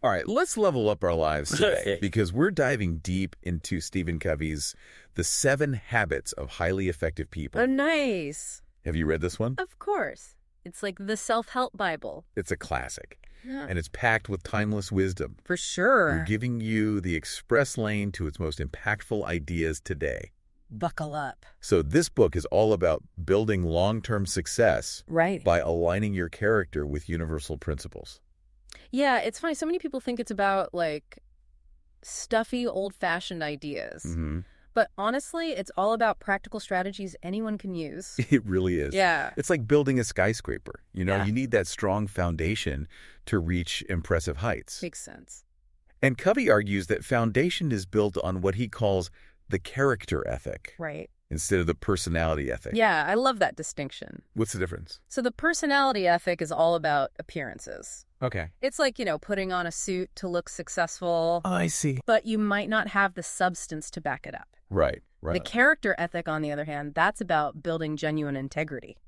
All right, let's level up our lives today because we're diving deep into Stephen Covey's The 7 Habits of Highly Effective People. Oh, nice. Have you read this one? Of course. It's like the self-help Bible. It's a classic, Yeah. and it's packed with timeless wisdom. For sure. We're giving you the express lane to its most impactful ideas today. Buckle up. So this book is all about building long-term success Right. by aligning your character with universal principles. Yeah, it's funny. So many people think it's about, like, stuffy, old-fashioned ideas. Mm-hmm. But honestly, it's all about practical strategies anyone can use. It really is. Yeah. It's like building a skyscraper. Yeah. You need that strong foundation to reach impressive heights. Makes sense. And Covey argues that foundation is built on what he calls the character ethic Right. instead of the personality ethic. Yeah, I love that distinction. What's the difference? So the personality ethic is all about appearances. Okay. It's like, putting on a suit to look successful, I see. but you might not have the substance to back it up. Right. The character ethic, on the other hand, that's about building genuine integrity,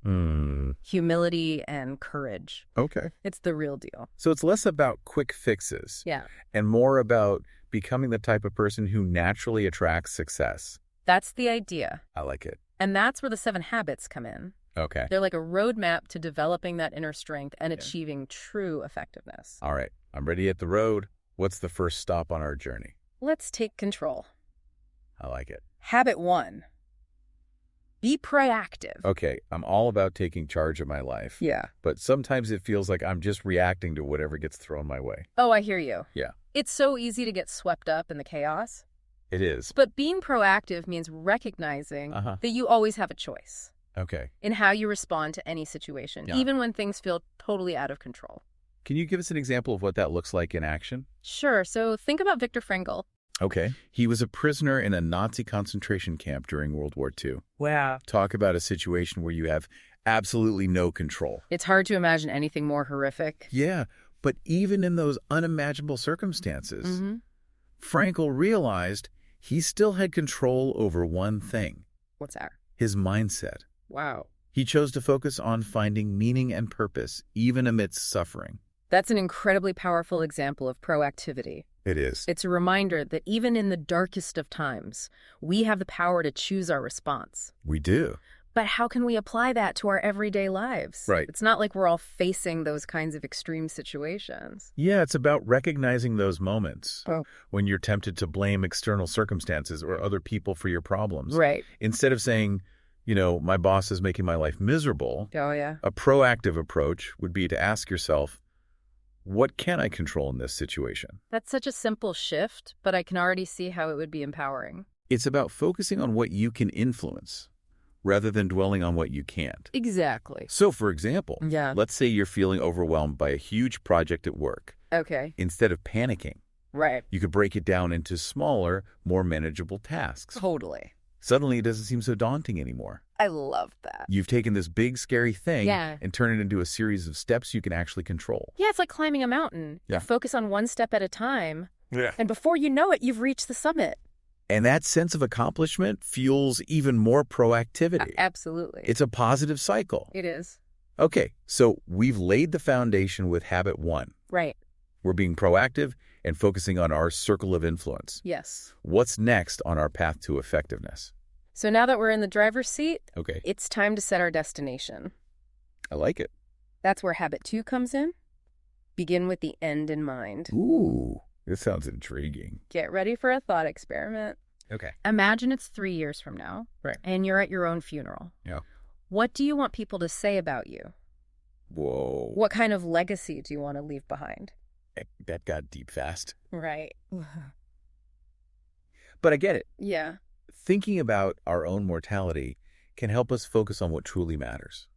humility, and courage. Okay. It's the real deal. So it's less about quick fixes Yeah. and more about becoming the type of person who naturally attracts success. That's the idea. I like it. And that's where the 7 habits come in. Okay. They're like a roadmap to developing that inner strength and achieving true effectiveness. All right. I'm ready to hit the road. What's the first stop on our journey? Let's take control. I like it. Habit 1. Be proactive. Okay, I'm all about taking charge of my life. Yeah. But sometimes it feels like I'm just reacting to whatever gets thrown my way. Oh, I hear you. Yeah. It's so easy to get swept up in the chaos. It is. But being proactive means recognizing that you always have a choice Okay. in how you respond to any situation, even when things feel totally out of control. Can you give us an example of what that looks like in action? Sure. So think about Viktor Frankl. Okay. He was a prisoner in a Nazi concentration camp during World War II. Wow. Talk about a situation where you have absolutely no control. It's hard to imagine anything more horrific. Yeah, but even in those unimaginable circumstances, Frankl realized he still had control over one thing. What's that? His mindset. Wow. He chose to focus on finding meaning and purpose, even amidst suffering. That's an incredibly powerful example of proactivity. It is. It's a reminder that even in the darkest of times, we have the power to choose our response. We do. But how can we apply that to our everyday lives? Right. It's not like we're all facing those kinds of extreme situations. Yeah, it's about recognizing those moments Oh. when you're tempted to blame external circumstances or other people for your problems. Right. Instead of saying, my boss is making my life miserable, Oh, yeah. a proactive approach would be to ask yourself, what can I control in this situation? That's such a simple shift, but I can already see how it would be empowering. It's about focusing on what you can influence rather than dwelling on what you can't. Exactly. So, for example, Yeah. let's say you're feeling overwhelmed by a huge project at work. Okay. Instead of panicking, Right. you could break it down into smaller, more manageable tasks. Totally. Suddenly, it doesn't seem so daunting anymore. I love that. You've taken this big, scary thing Yeah. and turned it into a series of steps you can actually control. Yeah, it's like climbing a mountain. Yeah. You focus on one step at a time, Yeah. and before you know it, you've reached the summit. And that sense of accomplishment fuels even more proactivity. Absolutely. It's a positive cycle. It is. Okay, so we've laid the foundation with habit 1. Right. We're being proactive and focusing on our circle of influence. Yes. What's next on our path to effectiveness? So now that we're in the driver's seat, Okay, it's time to set our destination. I like it. That's where habit 2 comes in. Begin with the end in mind. Ooh, this sounds intriguing. Get ready for a thought experiment. Okay. Imagine it's 3 years from now, Right. and you're at your own funeral. Yeah. What do you want people to say about you? Whoa. What kind of legacy do you want to leave behind? That got deep fast. Right. But I get it. Yeah. Thinking about our own mortality can help us focus on what truly matters.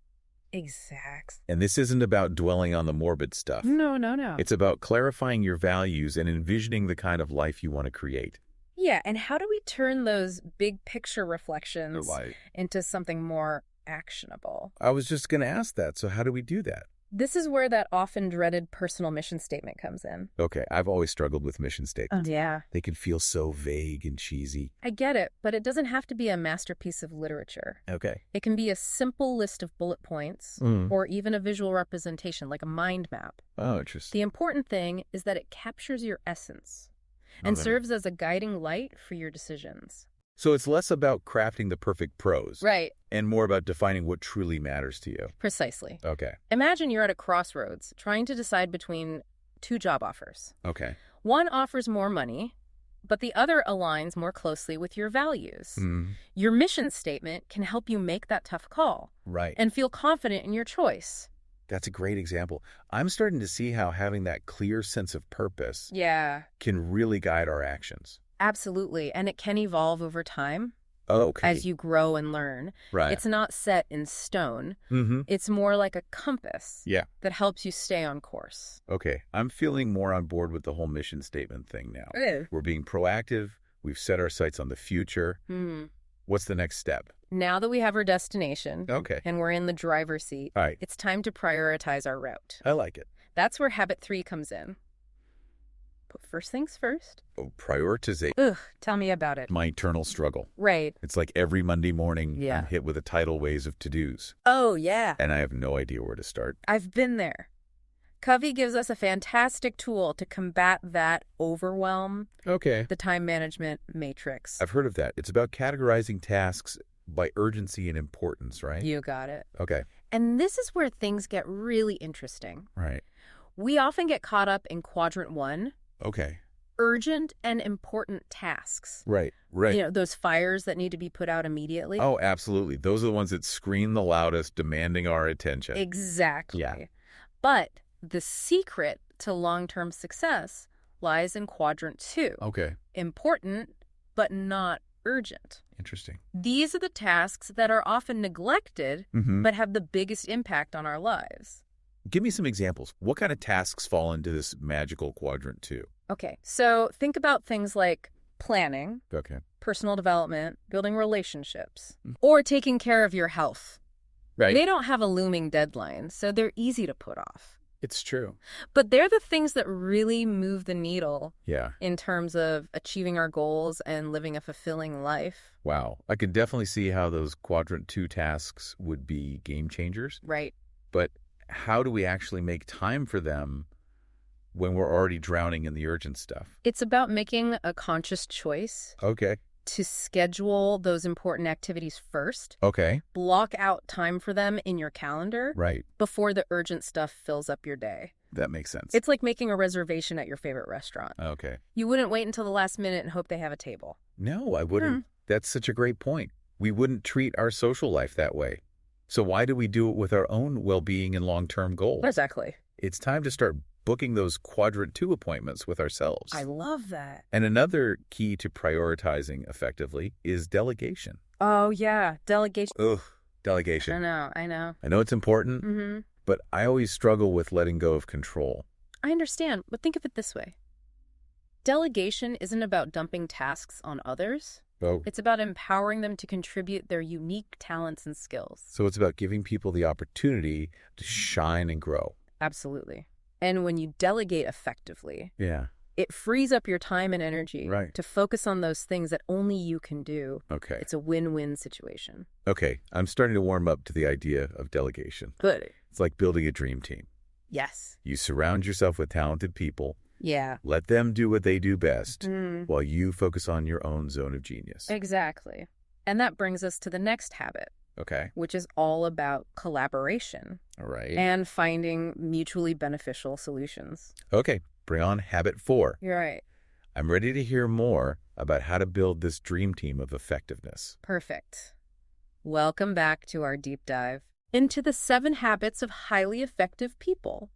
Exact. And this isn't about dwelling on the morbid stuff. No. It's about clarifying your values and envisioning the kind of life you want to create. Yeah, and how do we turn those big picture reflections Like, into something more actionable? I was just going to ask that. So how do we do that? This is where that often dreaded personal mission statement comes in. Okay, I've always struggled with mission statements. Yeah. They can feel so vague and cheesy. I get it, but it doesn't have to be a masterpiece of literature. Okay. It can be a simple list of bullet points or even a visual representation like a mind map. Oh, interesting. The important thing is that it captures your essence and serves as a guiding light for your decisions. So it's less about crafting the perfect prose. Right. And more about defining what truly matters to you. Precisely. Okay. Imagine you're at a crossroads trying to decide between two job offers. Okay. One offers more money, but the other aligns more closely with your values. Your mission statement can help you make that tough call. Right. And feel confident in your choice. That's a great example. I'm starting to see how having that clear sense of purpose can really guide our actions. Absolutely. And it can evolve over time. Okay. As you grow and learn. Right. It's not set in stone. It's more like a compass that helps you stay on course. Okay. I'm feeling more on board with the whole mission statement thing now. We're being proactive. We've set our sights on the future. What's the next step? Now that we have our destination and we're in the driver's seat, All right. it's time to prioritize our route. I like it. That's where habit 3 comes in. But first things first. Oh, prioritization. Ugh, tell me about it. My eternal struggle. Right. It's like every Monday morning, I'm hit with a tidal wave of to-dos. Oh, yeah. And I have no idea where to start. I've been there. Covey gives us a fantastic tool to combat that overwhelm. Okay. The time management matrix. I've heard of that. It's about categorizing tasks by urgency and importance, right? You got it. Okay. And this is where things get really interesting. Right. We often get caught up in quadrant 1. Okay. Urgent and important tasks. Right. Right. You know, those fires that need to be put out immediately. Oh, absolutely. Those are the ones that scream the loudest, demanding our attention. Exactly. Yeah. But the secret to long-term success lies in quadrant 2. Okay. Important, but not urgent. Interesting. These are the tasks that are often neglected, but have the biggest impact on our lives. Give me some examples. What kind of tasks fall into this magical quadrant 2? Okay, so think about things like planning, Okay. personal development, building relationships, or taking care of your health. Right. They don't have a looming deadline, so they're easy to put off. It's true. But they're the things that really move the needle Yeah. in terms of achieving our goals and living a fulfilling life. Wow. I could definitely see how those quadrant 2 tasks would be game changers. Right. But how do we actually make time for them when we're already drowning in the urgent stuff? It's about making a conscious choice Okay. to schedule those important activities first. Okay. Block out time for them in your calendar Right. before the urgent stuff fills up your day. That makes sense. It's like making a reservation at your favorite restaurant. Okay. You wouldn't wait until the last minute and hope they have a table. No, I wouldn't. That's such a great point. We wouldn't treat our social life that way. So why do we do it with our own well-being and long-term goals? Exactly. It's time to start booking those quadrant 2 appointments with ourselves. I love that. And another key to prioritizing effectively is delegation. Oh, yeah. Delegation. Ugh, delegation. I know. I know it's important, but I always struggle with letting go of control. I understand, but think of it this way. Delegation isn't about dumping tasks on others. Oh. It's about empowering them to contribute their unique talents and skills. So it's about giving people the opportunity to shine and grow. Absolutely. And when you delegate effectively, Yeah. it frees up your time and energy Right. to focus on those things that only you can do. Okay. It's a win-win situation. Okay. I'm starting to warm up to the idea of delegation. Good. It's like building a dream team. Yes. You surround yourself with talented people. Yeah. Let them do what they do best while you focus on your own zone of genius. Exactly. And that brings us to the next habit, Okay. which is all about collaboration All right. and finding mutually beneficial solutions. Okay. Bring on habit 4. You're right. I'm ready to hear more about how to build this dream team of effectiveness. Perfect. Welcome back to our deep dive into the 7 habits of highly effective people.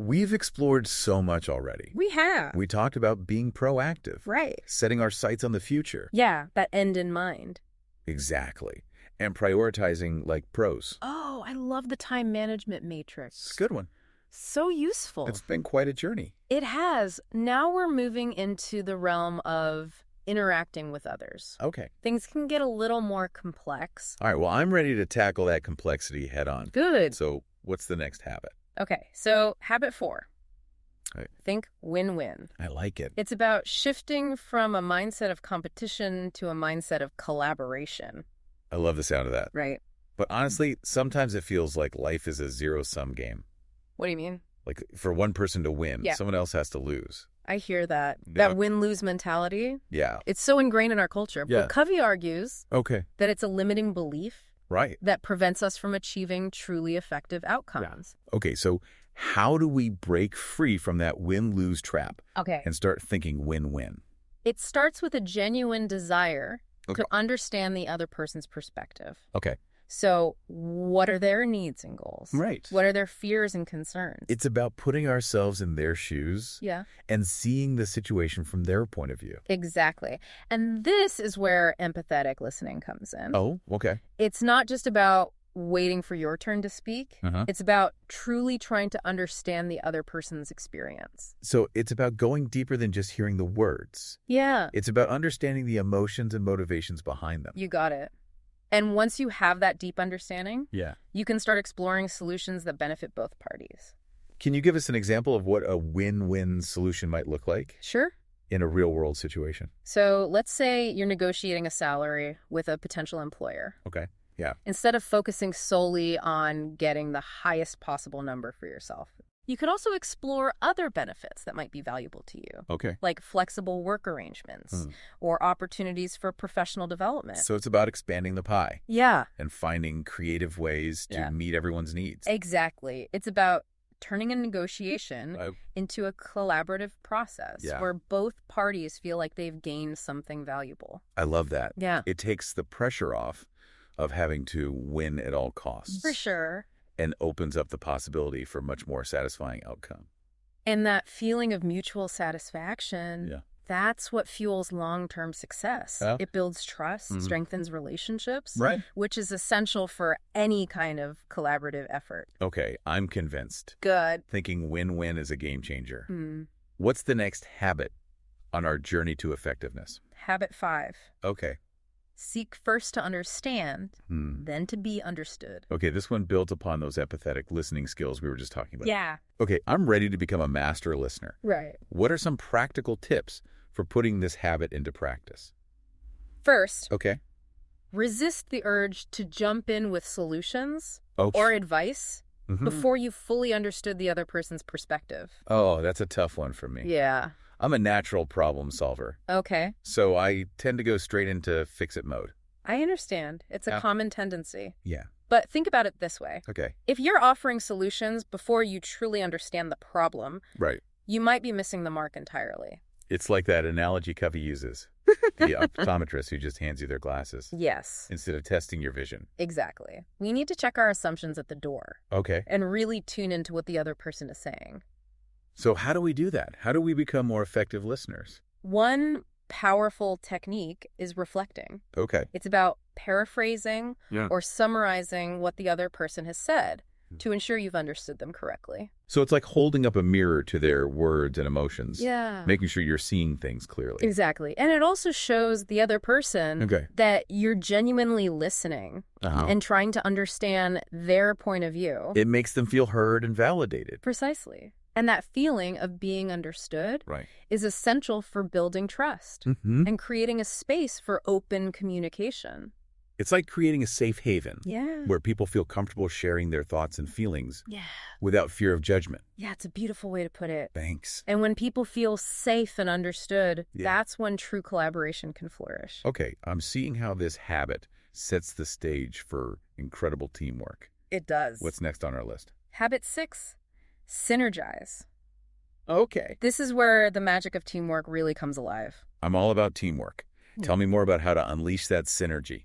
We've explored so much already. We have. We talked about being proactive. Right. Setting our sights on the future. Yeah, that end in mind. Exactly. And prioritizing like pros. Oh, I love the time management matrix. It's a good one. So useful. It's been quite a journey. It has. Now we're moving into the realm of interacting with others. Okay. Things can get a little more complex. All right. Well, I'm ready to tackle that complexity head on. Good. So what's the next habit? Okay, so habit 4. Right. Think win-win. I like it. It's about shifting from a mindset of competition to a mindset of collaboration. I love the sound of that. Right. But honestly, sometimes it feels like life is a zero-sum game. What do you mean? Like for one person to win, Yeah. someone else has to lose. I hear that. Yeah. That win-lose mentality. Yeah. It's so ingrained in our culture. Yeah. But Covey argues Okay. that it's a limiting belief Right. that prevents us from achieving truly effective outcomes. Okay, so how do we break free from that win-lose trap Okay. and start thinking win-win? It starts with a genuine desire Okay. to understand the other person's perspective. Okay. So what are their needs and goals? Right. What are their fears and concerns? It's about putting ourselves in their shoes Yeah, and seeing the situation from their point of view. exactly. And this is where empathetic listening comes in. Oh, okay. It's not just about waiting for your turn to speak. Uh-huh. It's about truly trying to understand the other person's experience. So it's about going deeper than just hearing the words. Yeah, It's about understanding the emotions and motivations behind them. you got it. And once you have that deep understanding, Yeah. you can start exploring solutions that benefit both parties. Can you give us an example of what a win-win solution might look like Sure. in a real-world situation? So let's say you're negotiating a salary with a potential employer. Okay. Yeah. Instead of focusing solely on getting the highest possible number for yourself, you could also explore other benefits that might be valuable to you, Okay. like flexible work arrangements or opportunities for professional development. So it's about expanding the pie Yeah, and finding creative ways to Yeah. meet everyone's needs. exactly. It's about turning a negotiation into a collaborative process Yeah. where both parties feel like they've gained something valuable. I love that. Yeah, It takes the pressure off of having to win at all costs for sure. and opens up the possibility for a much more satisfying outcome. And that feeling of mutual satisfaction, Yeah. that's what fuels long-term success. Yeah. It builds trust, Mhm. strengthens relationships, Right. which is essential for any kind of collaborative effort. Okay, I'm convinced. Good. Thinking win-win is a game changer. Hmm. What's the next habit on our journey to effectiveness? Habit 5. Okay. Seek first to understand, Hmm. then to be understood. Okay, this one builds upon those empathetic listening skills we were just talking about. Yeah. Okay, I'm ready to become a master listener. Right. What are some practical tips for putting this habit into practice? First, Okay. resist the urge to jump in with solutions Oh, or advice mhm. before you've fully understood the other person's perspective. Oh, that's a tough one for me. Yeah. I'm a natural problem solver, Okay. so I tend to go straight into fix-it mode. I understand. It's a Yeah. common tendency. Yeah. But think about it this way. Okay. If you're offering solutions before you truly understand the problem, Right. you might be missing the mark entirely. It's like that analogy Covey uses. The optometrist who just hands you their glasses Yes, instead of testing your vision. exactly. We need to check our assumptions at the door Okay. and really tune into what the other person is saying. So how do we do that? How do we become more effective listeners? One powerful technique is reflecting. Okay. It's about paraphrasing Yeah. or summarizing what the other person has said to ensure you've understood them correctly. So it's like holding up a mirror to their words and emotions. Yeah. Making sure you're seeing things clearly. Exactly. And it also shows the other person Okay. that you're genuinely listening Uh-huh. and trying to understand their point of view. It makes them feel heard and validated. Precisely. And that feeling of being understood Right. is essential for building trust Mm-hmm. and creating a space for open communication. It's like creating a safe haven Yeah. where people feel comfortable sharing their thoughts and feelings Yeah. without fear of judgment. Yeah, it's a beautiful way to put it. Thanks. And when people feel safe and understood, Yeah. that's when true collaboration can flourish. Okay, I'm seeing how this habit sets the stage for incredible teamwork. It does. What's next on our list? Habit 6, synergize. Okay. This is where the magic of teamwork really comes alive. I'm all about teamwork. Tell me more about how to unleash that synergy.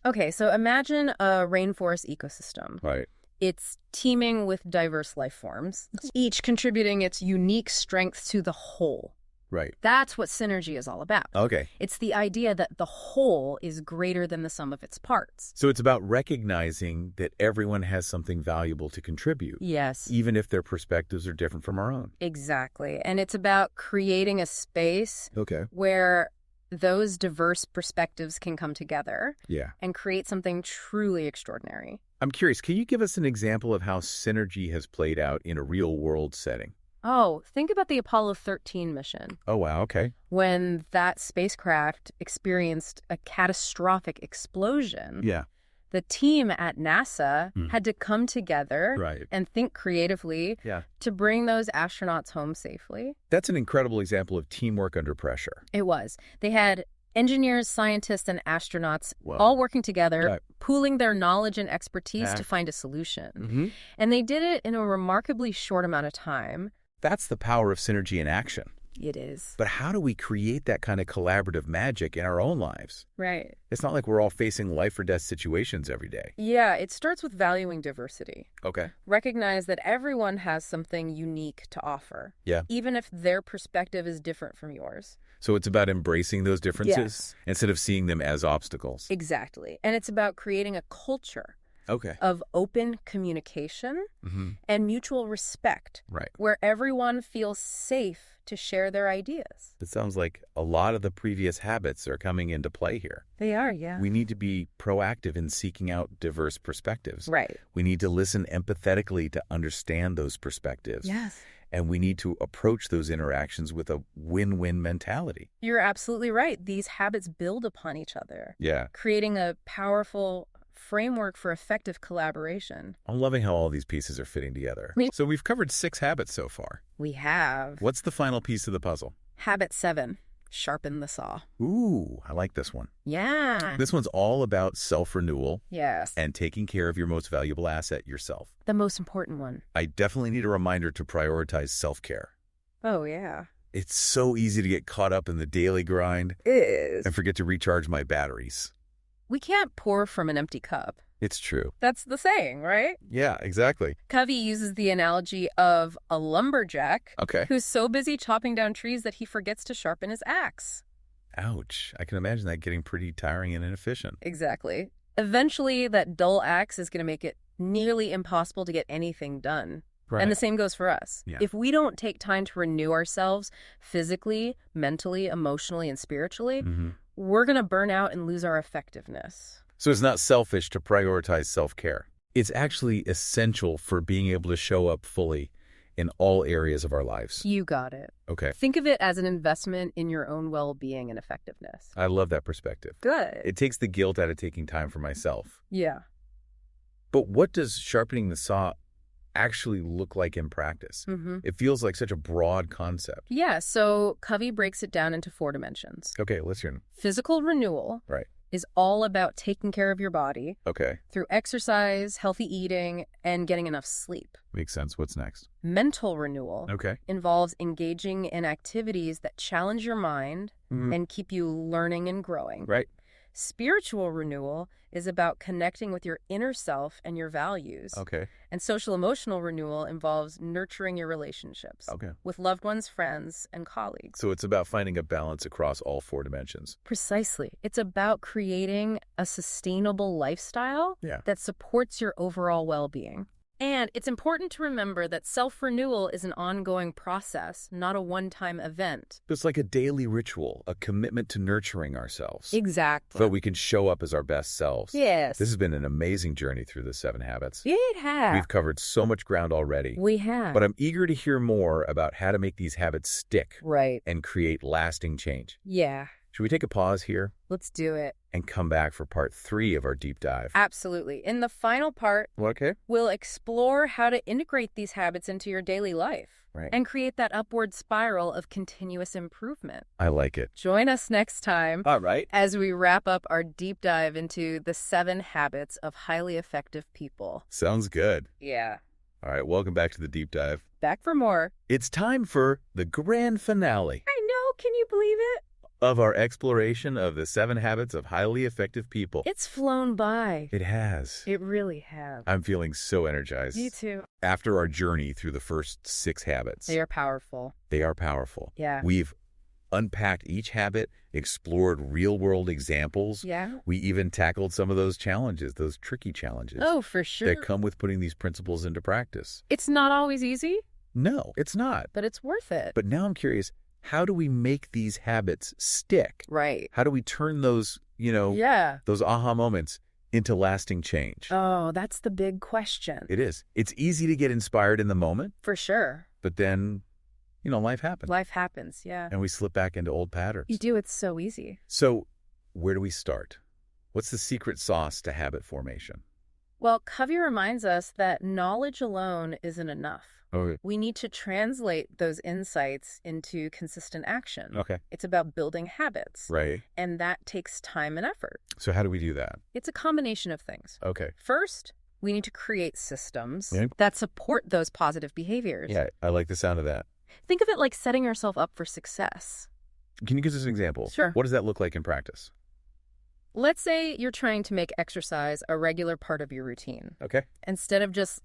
Okay, so imagine a rainforest ecosystem. Right. It's teeming with diverse life forms, each contributing its unique strengths to the whole. Right. That's what synergy is all about. Okay. It's the idea that the whole is greater than the sum of its parts. So it's about recognizing that everyone has something valuable to contribute, Yes, even if their perspectives are different from our own. exactly. And it's about creating a space Okay. where those diverse perspectives can come together Yeah. and create something truly extraordinary. I'm curious, can you give us an example of how synergy has played out in a real-world setting? Oh, think about the Apollo 13 mission. Oh, wow, okay. When that spacecraft experienced a catastrophic explosion, Yeah. the team at NASA had to come together Right. and think creatively to bring those astronauts home safely. That's an incredible example of teamwork under pressure. It was. They had engineers, scientists, and astronauts Wow. all working together, Right. pooling their knowledge and expertise to find a solution. And they did it in a remarkably short amount of time. That's the power of synergy in action. It is. But how do we create that kind of collaborative magic in our own lives? Right. It's not like we're all facing life or death situations every day. Yeah, it starts with valuing diversity. Okay. Recognize that everyone has something unique to offer. Yeah. Even if their perspective is different from yours. So it's about embracing those differences Yes. instead of seeing them as obstacles. Exactly. And it's about creating a culture Okay. of open communication and mutual respect. Right. Where everyone feels safe to share their ideas. It sounds like a lot of the previous habits are coming into play here. They are, yeah. We need to be proactive in seeking out diverse perspectives. Right. We need to listen empathetically to understand those perspectives. Yes. And we need to approach those interactions with a win-win mentality. You're absolutely right. These habits build upon each other, Yeah. creating a powerful framework for effective collaboration. I'm loving how all these pieces are fitting together. So we've covered 6 habits so far. We have What's the final piece of the puzzle? habit 7, sharpen the saw. Ooh, I like this one. Yeah. This one's all about self-renewal Yes. and taking care of your most valuable asset, yourself. The most important one. I definitely need a reminder to prioritize self-care. Oh, yeah. It's so easy to get caught up in the daily grind It is. and forget to recharge my batteries. We can't pour from an empty cup. It's true. That's the saying, right? Yeah, exactly. Covey uses the analogy of a lumberjack Okay. who's so busy chopping down trees that he forgets to sharpen his axe. Ouch. I can imagine that getting pretty tiring and inefficient. Exactly. Eventually, that dull axe is going to make it nearly impossible to get anything done. Right. And the same goes for us. Yeah. If we don't take time to renew ourselves physically, mentally, emotionally, and spiritually, we're going to burn out and lose our effectiveness. So it's not selfish to prioritize self-care. It's actually essential for being able to show up fully in all areas of our lives. You got it. Okay. Think of it as an investment in your own well-being and effectiveness. I love that perspective. Good. It takes the guilt out of taking time for myself. Yeah. But what does sharpening the saw actually look like in practice? It feels like such a broad concept. Yeah, so Covey breaks it down into 4 dimensions. Okay, let's hear. Physical renewal Right. is all about taking care of your body Okay. through exercise, healthy eating, and getting enough sleep. Makes sense. What's next? Mental renewal Okay. involves engaging in activities that challenge your mind and keep you learning and growing. Right. Spiritual renewal is about connecting with your inner self and your values. Okay. And social-emotional renewal involves nurturing your relationships Okay. with loved ones, friends, and colleagues. So it's about finding a balance across all 4 dimensions. Precisely. It's about creating a sustainable lifestyle Yeah. that supports your overall well-being. And it's important to remember that self-renewal is an ongoing process, not a one-time event. It's like a daily ritual, a commitment to nurturing ourselves. Exactly. So we can show up as our best selves. Yes. This has been an amazing journey through the 7 habits. It has. We've covered so much ground already. We have. But I'm eager to hear more about how to make these habits stick Right. and create lasting change. Yeah. Should we take a pause here Let's do it. and come back for part 3 of our deep dive? Absolutely. In the final part, Okay. we'll explore how to integrate these habits into your daily life. Right. And create that upward spiral of continuous improvement. I like it. Join us next time All right. as we wrap up our deep dive into the 7 habits of highly effective people. Sounds good. Yeah. All right. Welcome back to the deep dive. Back for more. It's time for the grand finale I know. Can you believe it? of our exploration of the 7 habits of highly effective people. It's flown by. It has. It really has. I'm feeling so energized. Me too. After our journey through the first 6 habits. They are powerful. They are powerful. Yeah. We've unpacked each habit, explored real-world examples. Yeah. We even tackled some of those challenges, those tricky challenges Oh, for sure. that come with putting these principles into practice. It's not always easy, No, it's not. but it's worth it. But now I'm curious, how do we make these habits stick? Right. How do we turn those, Yeah. those aha moments into lasting change? Oh, that's the big question. It is. It's easy to get inspired in the moment, For sure. but then, life happens. Life happens, yeah. And we slip back into old patterns. You do, it's so easy. So where do we start? What's the secret sauce to habit formation? Well, Covey reminds us that knowledge alone isn't enough. Okay. We need to translate those insights into consistent action. Okay. It's about building habits. Right. And that takes time and effort. So how do we do that? It's a combination of things. Okay. First, we need to create systems Yeah. that support those positive behaviors. Yeah, I like the sound of that. Think of it like setting yourself up for success. Can you give us an example? Sure. What does that look like in practice? Let's say you're trying to make exercise a regular part of your routine. Okay. Instead of just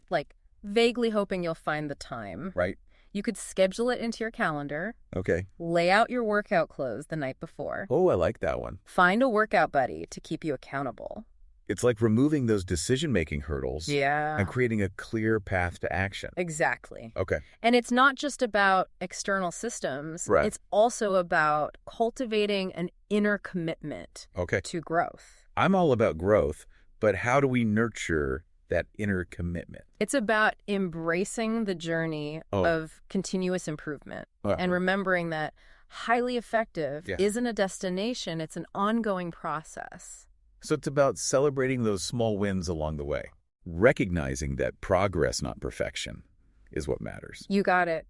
vaguely hoping you'll find the time. Right. You could schedule it into your calendar, Okay. lay out your workout clothes the night before, Oh, I like that one. find a workout buddy to keep you accountable. It's like removing those decision-making hurdles Yeah. and creating a clear path to action. Exactly. Okay. And it's not just about external systems. Right. It's also about cultivating an inner commitment Okay. to growth. I'm all about growth, but how do we nurture that inner commitment? It's about embracing the journey Oh. of continuous improvement Uh, and remembering that highly effective Yeah. isn't a destination, it's an ongoing process. So it's about celebrating those small wins along the way, recognizing that progress, not perfection, is what matters. You got it.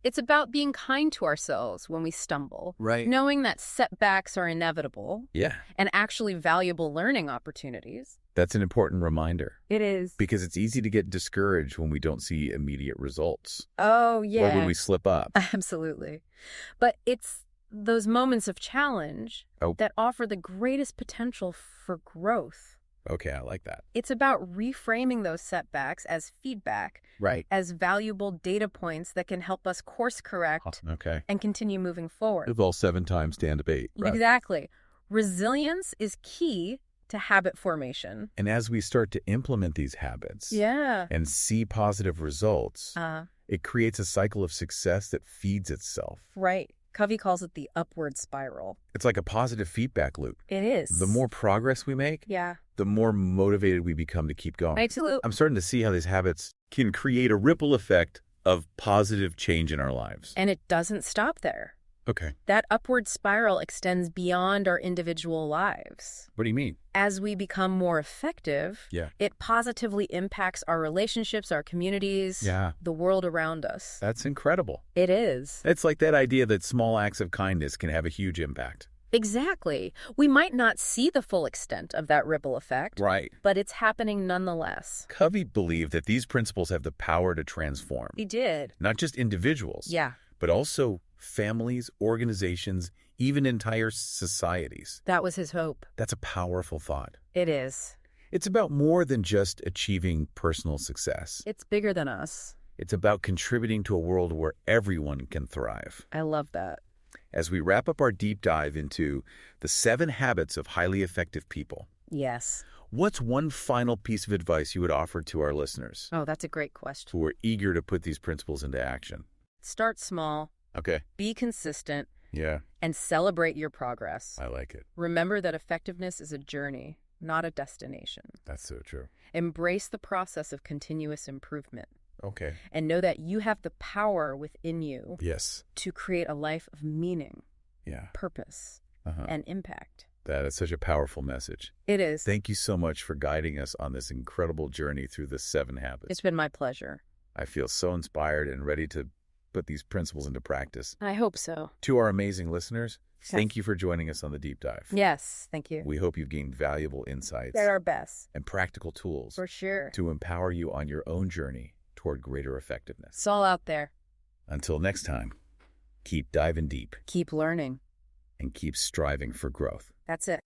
It's about being kind to ourselves when we stumble, Right. knowing that setbacks are inevitable Yeah. and actually valuable learning opportunities. That's an important reminder It is. because it's easy to get discouraged when we don't see immediate results Oh, yeah. or when we slip up. Absolutely. But it's those moments of challenge Oh. that offer the greatest potential for growth. Okay, I like that. It's about reframing those setbacks as feedback, Right. as valuable data points that can help us course correct Okay. and continue moving forward. If all 7 times stand debate. Right. Exactly. Resilience is key to habit formation. And as we start to implement these habits and see positive results, it creates a cycle of success that feeds itself. Right. Covey calls it the upward spiral. It's like a positive feedback loop. It is. The more progress we make, the more motivated we become to keep going. Absolutely. I'm starting to see how these habits can create a ripple effect of positive change in our lives. And it doesn't stop there. Okay. That upward spiral extends beyond our individual lives. What do you mean? As we become more effective, it positively impacts our relationships, our communities, the world around us. That's incredible. It is. It's like that idea that small acts of kindness can have a huge impact. Exactly. We might not see the full extent of that ripple effect, Right. but it's happening nonetheless. Covey believed that these principles have the power to transform. He did. Not just individuals, but also families, organizations, even entire societies. That was his hope. That's a powerful thought. It is. It's about more than just achieving personal success. It's bigger than us. It's about contributing to a world where everyone can thrive. I love that. As we wrap up our deep dive into the 7 habits of highly effective people, Yes. what's one final piece of advice you would offer to our listeners Oh, that's a great question. who are eager to put these principles into action? Start small. Okay. Be consistent. Yeah, And celebrate your progress. I like it. Remember that effectiveness is a journey, not a destination. That's so true. Embrace the process of continuous improvement. Okay. And know that you have the power within you Yes. to create a life of meaning, purpose, and impact. That is such a powerful message. It is. Thank you so much for guiding us on this incredible journey through the 7 habits. It's been my pleasure. I feel so inspired and ready to put these principles into practice. I hope so. To our amazing listeners, thank you for joining us on the Deep Dive. Yes, thank you. We hope you've gained valuable insights They're our best. and practical tools For sure. to empower you on your own journey toward greater effectiveness. It's all out there. Until next time, keep diving deep Keep learning. and keep striving for growth. That's it.